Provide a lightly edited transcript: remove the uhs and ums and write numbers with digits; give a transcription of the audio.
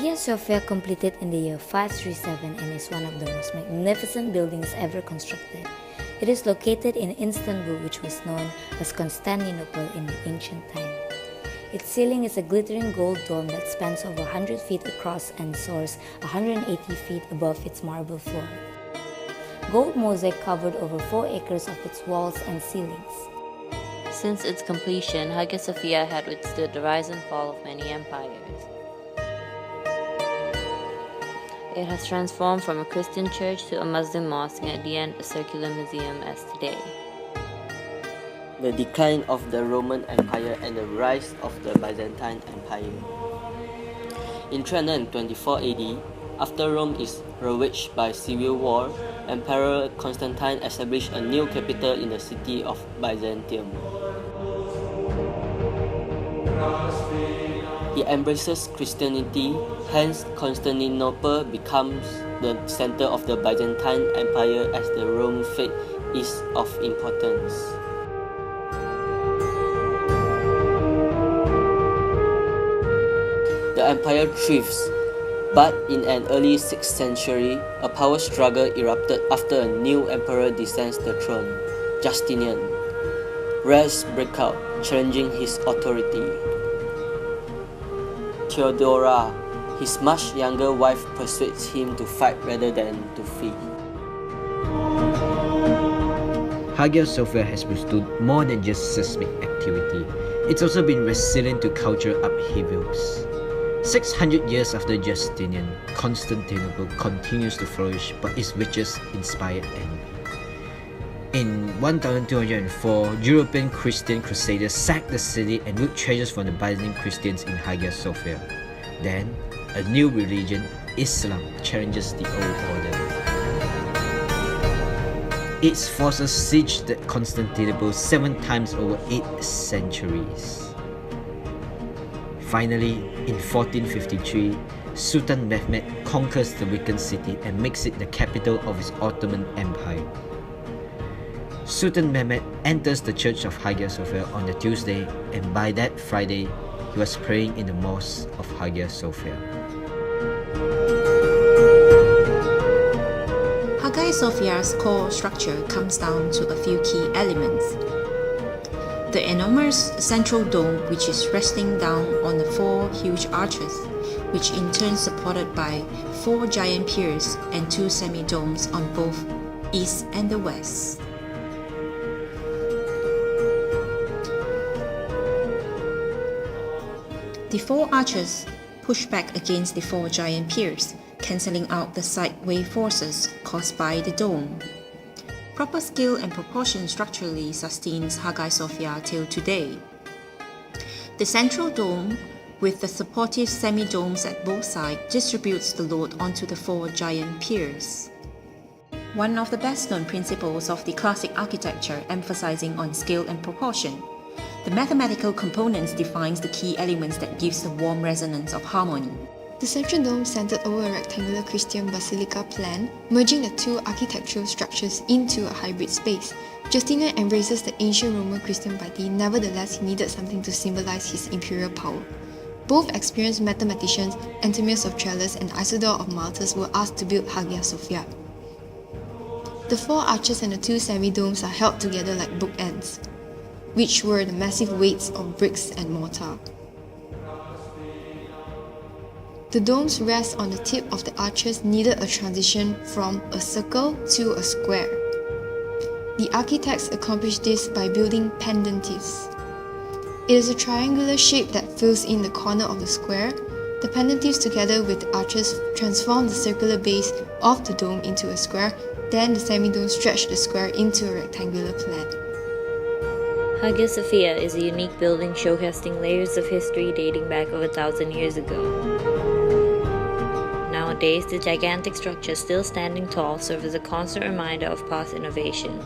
Hagia Sophia completed in the year 537 and is one of the most magnificent buildings ever constructed. It is located in Istanbul, which was known as Constantinople in the ancient time. Its ceiling is a glittering gold dome that spans over 100 feet across and soars 180 feet above its marble floor. Gold mosaic covered over 4 acres of its walls and ceilings. Since its completion, Hagia Sophia had withstood the rise and fall of many empires. It has transformed from a Christian church to a Muslim mosque and at the end a circular museum as today. The decline of the Roman Empire and the rise of the Byzantine Empire. In 324 AD, after Rome is ravaged by civil war, Emperor Constantine established a new capital in the city of Byzantium. He embraces Christianity, hence Constantinople becomes the center of the Byzantine Empire as the Roman faith is of importance. The empire thrives, but in an early 6th century, a power struggle erupted after a new emperor descends the throne, Justinian. Riots break out, challenging his authority. Theodora, his much younger wife, persuades him to fight rather than to flee. Hagia Sophia has withstood more than just seismic activity. It's also been resilient to cultural upheavals. 600 years after Justinian, Constantinople continues to flourish, but its riches inspired envy. In 1204, European Christian crusaders sacked the city and loot treasures from the Byzantine Christians in Hagia Sophia. Then, a new religion, Islam, challenges the old order. Its forces sieged Constantinople 7 times over 8 centuries. Finally, in 1453, Sultan Mehmed conquers the weakened city and makes it the capital of his Ottoman Empire. Sultan Mehmed enters the church of Hagia Sophia on the Tuesday, and by that Friday, he was praying in the mosque of Hagia Sophia. Hagia Sophia's core structure comes down to a few key elements. The enormous central dome, which is resting down on the 4 huge arches, which in turn supported by 4 giant piers and 2 semi-domes on both east and the west. The 4 arches push back against the 4 giant piers, cancelling out the sideway forces caused by the dome. Proper scale and proportion structurally sustains Hagia Sophia till today. The central dome, with the supportive semi-domes at both sides, distributes the load onto the 4 giant piers. One of the best-known principles of the classic architecture emphasizing on scale and proportion. The mathematical components defines the key elements that gives the warm resonance of harmony. The central dome centered over a rectangular Christian basilica plan, merging the 2 architectural structures into a hybrid space. Justinian embraces the ancient Roman Christian piety, nevertheless he needed something to symbolize his imperial power. Both experienced mathematicians, Anthemius of Tralles and Isidore of Malta, were asked to build Hagia Sophia. The 4 arches and the 2 semi-domes are held together like bookends, which were the massive weights of bricks and mortar. The domes rest on the tip of the arches needed a transition from a circle to a square. The architects accomplished this by building pendantives. It is a triangular shape that fills in the corner of the square. The pendantives together with the arches transform the circular base of the dome into a square, then the semi-dome stretch the square into a rectangular plan. Hagia Sophia is a unique building showcasing layers of history dating back over 1,000 years ago. Nowadays, the gigantic structure still standing tall serves as a constant reminder of past innovations.